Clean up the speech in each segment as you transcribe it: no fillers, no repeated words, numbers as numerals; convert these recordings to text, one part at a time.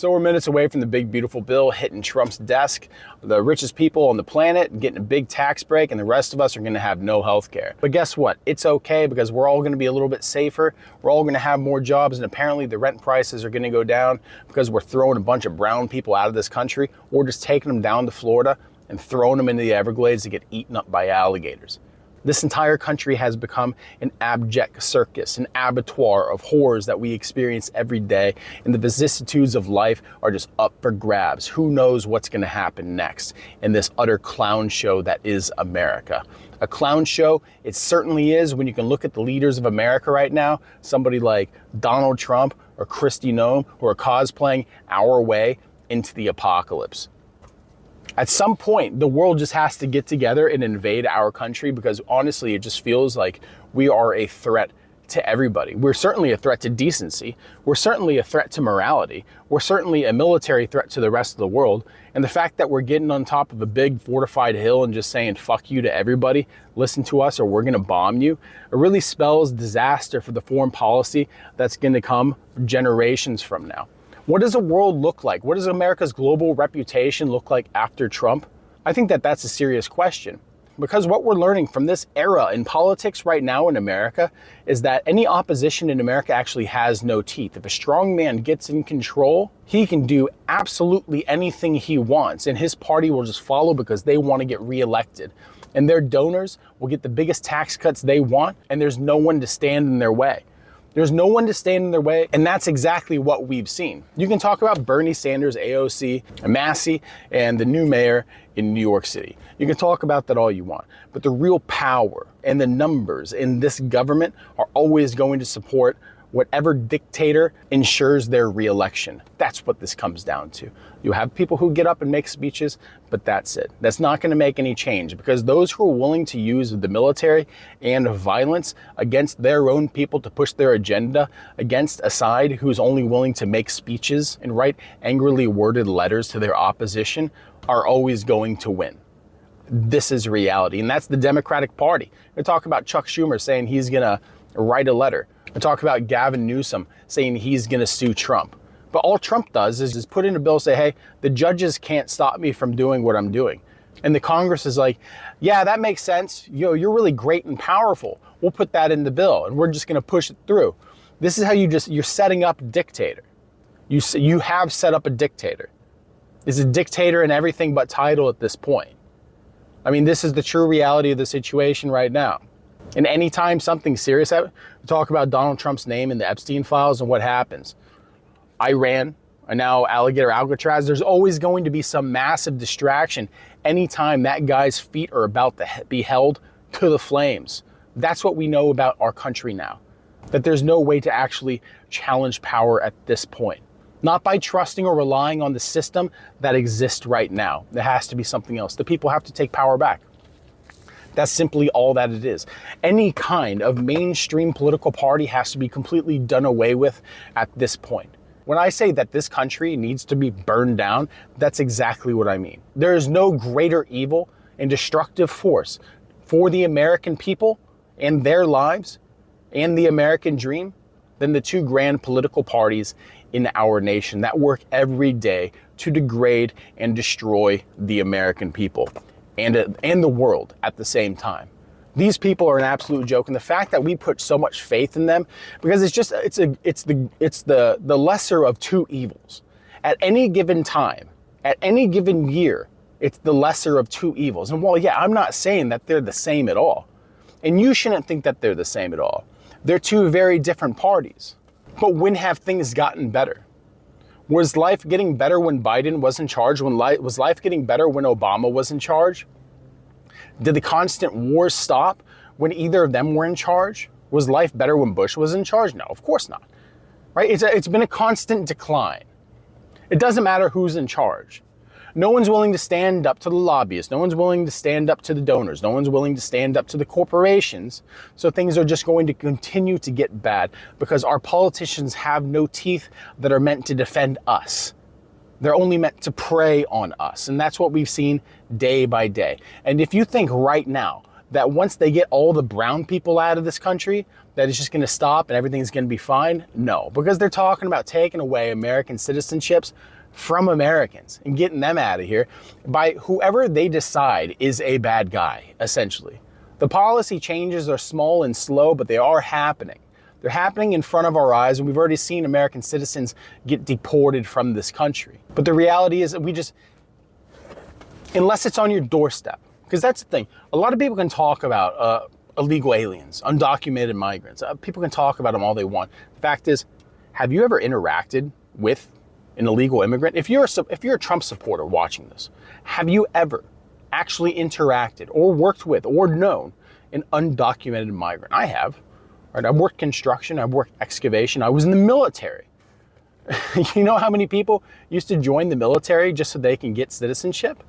So we're minutes away from the big beautiful bill hitting Trump's desk. The richest people on the planet getting a big tax break, and the rest of us are going to have no health care. But guess what? It's okay, because we're all going to be a little bit safer. We're all going to have more jobs, and apparently the rent prices are going to go down because we're throwing a bunch of brown people out of this country, or just taking them down to Florida and throwing them into the Everglades to get eaten up by alligators. This entire country has become an abject circus, an abattoir of horrors that we experience every day, and the vicissitudes of life are just up for grabs. Who knows what's going to happen next in this utter clown show that is America? A clown show, it certainly is when you can look at the leaders of America right now, somebody like Donald Trump or Kristi Noem, who are cosplaying our way into the apocalypse. At some point, the world just has to get together and invade our country, because honestly, it just feels like we are a threat to everybody. We're certainly a threat to decency. We're certainly a threat to morality. We're certainly a military threat to the rest of the world. And the fact that we're getting on top of a big fortified hill and just saying, fuck you to everybody, listen to us or we're going to bomb you, it really spells disaster for the foreign policy that's going to come generations from now. What does the world look like? What does America's global reputation look like after Trump? I think that that's a serious question, because what we're learning from this era in politics right now in America is that any opposition in America actually has no teeth. If a strong man gets in control, he can do absolutely anything he wants, and his party will just follow because they want to get reelected. And their donors will get the biggest tax cuts they want, and there's no one to stand in their way. There's no one to stand in their way, and that's exactly what we've seen. You can talk about Bernie Sanders, AOC, Massey, and the new mayor in New York City. You can talk about that all you want, but the real power and the numbers in this government are always going to support whatever dictator ensures their reelection. That's what this comes down to. You have people who get up and make speeches, but that's it. That's not going to make any change, because those who are willing to use the military and violence against their own people to push their agenda against a side who's only willing to make speeches and write angrily worded letters to their opposition are always going to win. This is reality, and that's the Democratic Party. We talk about Chuck Schumer saying he's going to write a letter. We talk about Gavin Newsom saying he's going to sue Trump. But all Trump does is just put in a bill, say, hey, the judges can't stop me from doing what I'm doing. And the Congress is like, yeah, that makes sense. You're really great and powerful. We'll put that in the bill and we're just going to push it through. This is how you're setting up a dictator. You have set up a dictator. It's a dictator in everything but title at this point. I mean, this is the true reality of the situation right now. And anytime something serious happens, we talk about Donald Trump's name in the Epstein files and what happens. Iran, and now Alligator Alcatraz, there's always going to be some massive distraction anytime that guy's feet are about to be held to the flames. That's what we know about our country now, that there's no way to actually challenge power at this point. Not by trusting or relying on the system that exists right now. There has to be something else. The people have to take power back. That's simply all that it is. Any kind of mainstream political party has to be completely done away with at this point. When I say that this country needs to be burned down, that's exactly what I mean. There is no greater evil and destructive force for the American people and their lives and the American dream than the two grand political parties in our nation that work every day to degrade and destroy the American people and the world at the same time. These people are an absolute joke, and the fact that we put so much faith in them, because it's the lesser of two evils. At any given time, at any given year, it's the lesser of two evils. And while, yeah, I'm not saying that they're the same at all, and you shouldn't think that they're the same at all. They're two very different parties. But when have things gotten better? Was life getting better when Biden was in charge? Was life getting better when Obama was in charge? Did the constant wars stop when either of them were in charge? Was life better when Bush was in charge? No, of course not. Right? It's been a constant decline. It doesn't matter who's in charge. No one's willing to stand up to the lobbyists. No one's willing to stand up to the donors. No one's willing to stand up to the corporations. So things are just going to continue to get bad because our politicians have no teeth that are meant to defend us. They're only meant to prey on us. And that's what we've seen day by day. And if you think right now that once they get all the brown people out of this country, that it's just going to stop and everything's going to be fine? No, because they're talking about taking away American citizenships from Americans and getting them out of here by whoever they decide is a bad guy, essentially. The policy changes are small and slow, but they are happening. They're happening in front of our eyes, and we've already seen American citizens get deported from this country. But the reality is that we just, unless it's on your doorstep, because that's the thing. A lot of people can talk about illegal aliens, undocumented migrants. People can talk about them all they want. The fact is, have you ever interacted with an illegal immigrant? If you're a Trump supporter watching this, have you ever actually interacted or worked with or known an undocumented migrant? I have. Right? I've worked construction, I've worked excavation, I was in the military. You know how many people used to join the military just so they can get citizenship?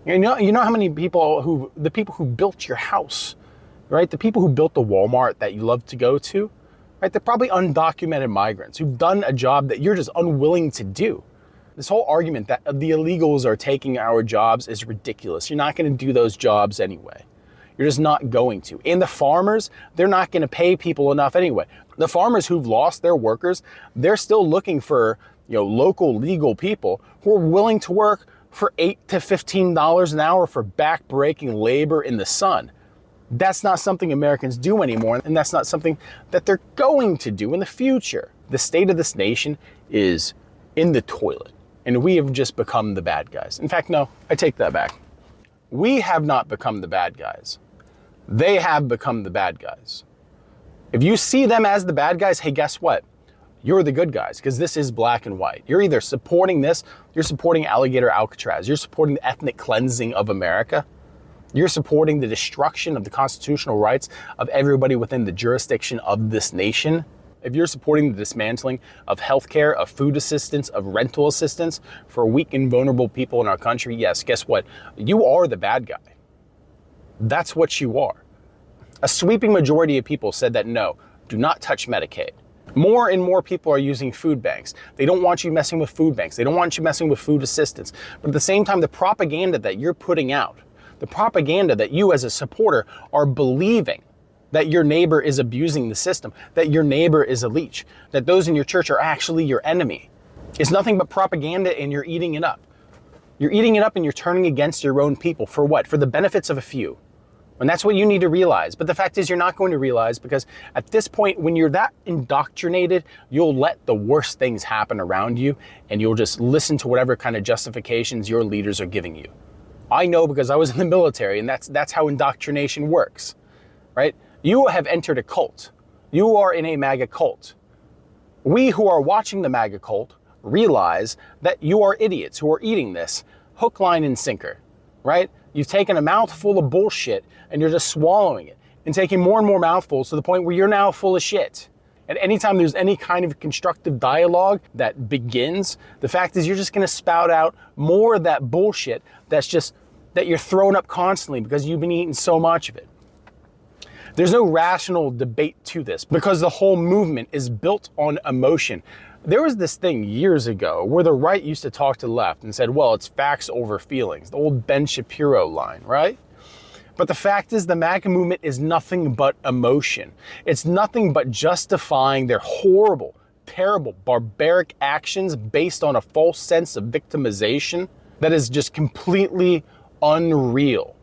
You know how many people the people who built your house, right? The people who built the Walmart that you love to go to, right? They're probably undocumented migrants who've done a job that you're just unwilling to do. This whole argument that the illegals are taking our jobs is ridiculous. You're not going to do those jobs anyway. You're just not going to. And the farmers, they're not going to pay people enough anyway. The farmers who've lost their workers, they're still looking for, local legal people who are willing to work for $8 to $15 an hour for back-breaking labor in the sun. That's not something Americans do anymore, and that's not something that they're going to do in the future. The state of this nation is in the toilet, and we have just become the bad guys. In fact, no, I take that back. We have not become the bad guys. They have become the bad guys. If you see them as the bad guys, hey, guess what? You're the good guys, because this is black and white. You're either supporting this, you're supporting Alligator Alcatraz, you're supporting the ethnic cleansing of America, you're supporting the destruction of the constitutional rights of everybody within the jurisdiction of this nation. If you're supporting the dismantling of healthcare, of food assistance, of rental assistance for weak and vulnerable people in our country, yes, guess what? You are the bad guy. That's what you are. A sweeping majority of people said that no, do not touch Medicaid. More and more people are using food banks. They don't want you messing with food banks. They don't want you messing with food assistance. But at the same time, the propaganda that you're putting out, the propaganda that you as a supporter are believing that your neighbor is abusing the system, that your neighbor is a leech, that those in your church are actually your enemy, it's nothing but propaganda, and you're eating it up. You're eating it up and you're turning against your own people. For what? For the benefits of a few. And that's what you need to realize. But the fact is, you're not going to realize, because at this point, when you're that indoctrinated, you'll let the worst things happen around you, and you'll just listen to whatever kind of justifications your leaders are giving you. I know, because I was in the military, and that's how indoctrination works, right? You have entered a cult. You are in a MAGA cult. We who are watching the MAGA cult realize that you are idiots who are eating this hook, line, and sinker, right? You've taken a mouthful of bullshit and you're just swallowing it and taking more and more mouthfuls to the point where you're now full of shit. And anytime there's any kind of constructive dialogue that begins, the fact is you're just going to spout out more of that bullshit that you're throwing up constantly because you've been eating so much of it. There's no rational debate to this, because the whole movement is built on emotion. There was this thing years ago where the right used to talk to the left and said, well, it's facts over feelings, the old Ben Shapiro line, right? But the fact is, the MAGA movement is nothing but emotion. It's nothing but justifying their horrible, terrible, barbaric actions based on a false sense of victimization that is just completely unreal.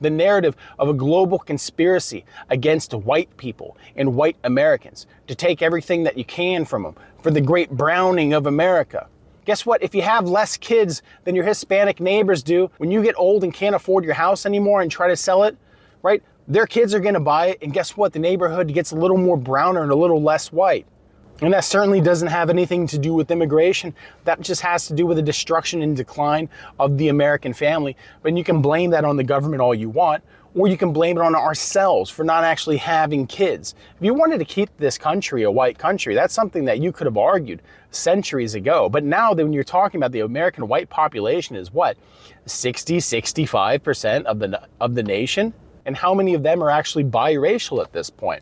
The narrative of a global conspiracy against white people and white Americans to take everything that you can from them for the great browning of America. Guess what? If you have less kids than your Hispanic neighbors do, when you get old and can't afford your house anymore and try to sell it, right? Their kids are going to buy it, and guess what? The neighborhood gets a little more browner and a little less white. And that certainly doesn't have anything to do with immigration. That just has to do with the destruction and decline of the American family. But you can blame that on the government all you want, or you can blame it on ourselves for not actually having kids. If you wanted to keep this country a white country, that's something that you could have argued centuries ago. But now that when you're talking about the American white population is what? 65% of the nation? And how many of them are actually biracial at this point?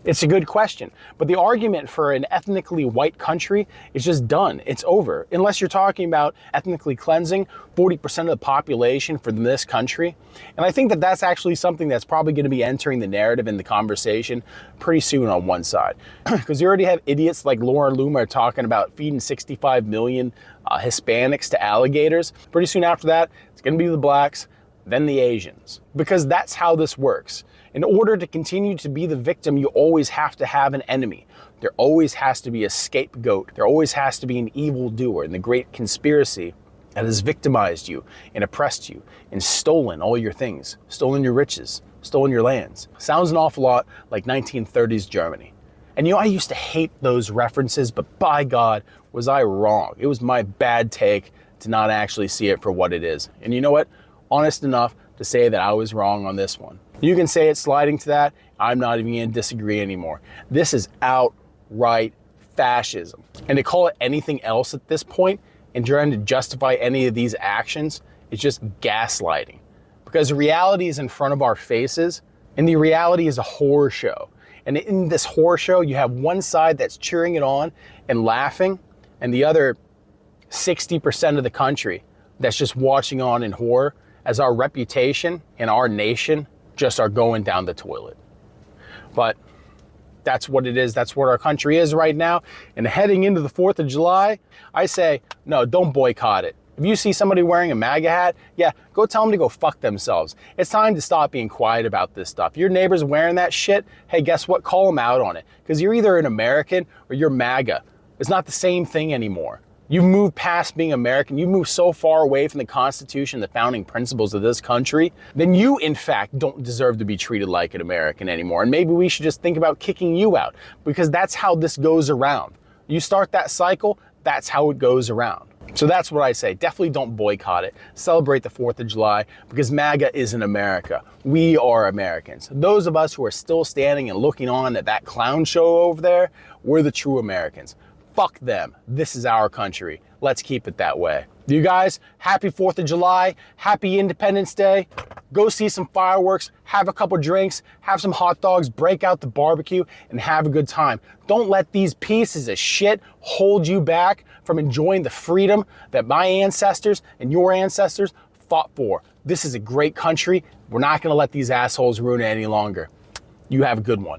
It's a good question, but the argument for an ethnically white country is just done. It's over. Unless you're talking about ethnically cleansing 40% of the population from this country. And I think that that's actually something that's probably going to be entering the narrative in the conversation pretty soon on one side. Because you already have idiots like Lauren Loomer talking about feeding 65 million Hispanics to alligators. Pretty soon after that, it's going to be the blacks, then the Asians. Because that's how this works. In order to continue to be the victim, you always have to have an enemy. There always has to be a scapegoat. There always has to be an evildoer in the great conspiracy that has victimized you and oppressed you and stolen all your things, stolen your riches, stolen your lands. Sounds an awful lot like 1930s Germany. And I used to hate those references, but by God, was I wrong. It was my bad take to not actually see it for what it is. And you know what? Honest enough to say that I was wrong on this one. You can say it's sliding to that. I'm not even going to disagree anymore. This is outright fascism. And to call it anything else at this point and trying to justify any of these actions is just gaslighting. Because reality is in front of our faces, and the reality is a horror show. And in this horror show, you have one side that's cheering it on and laughing, and the other 60% of the country that's just watching on in horror as our reputation and our nation just are going down the toilet. But that's what it is. That's what our country is right now. And heading into the 4th of July, I say, no, don't boycott it. If you see somebody wearing a MAGA hat, yeah, go tell them to go fuck themselves. It's time to stop being quiet about this stuff. Your neighbor's wearing that shit, hey, guess what? Call them out on it. Because you're either an American or you're MAGA. It's not the same thing anymore. You've moved past being American. You've moved so far away from the Constitution, the founding principles of this country, then you, in fact, don't deserve to be treated like an American anymore. And maybe we should just think about kicking you out, because that's how this goes around. You start that cycle, that's how it goes around. So that's what I say. Definitely don't boycott it. Celebrate the 4th of July, because MAGA isn't America. We are Americans. Those of us who are still standing and looking on at that clown show over there, we're the true Americans. Fuck them. This is our country. Let's keep it that way. You guys, happy 4th of July. Happy Independence Day. Go see some fireworks, have a couple drinks, have some hot dogs, break out the barbecue, and have a good time. Don't let these pieces of shit hold you back from enjoying the freedom that my ancestors and your ancestors fought for. This is a great country. We're not going to let these assholes ruin it any longer. You have a good one.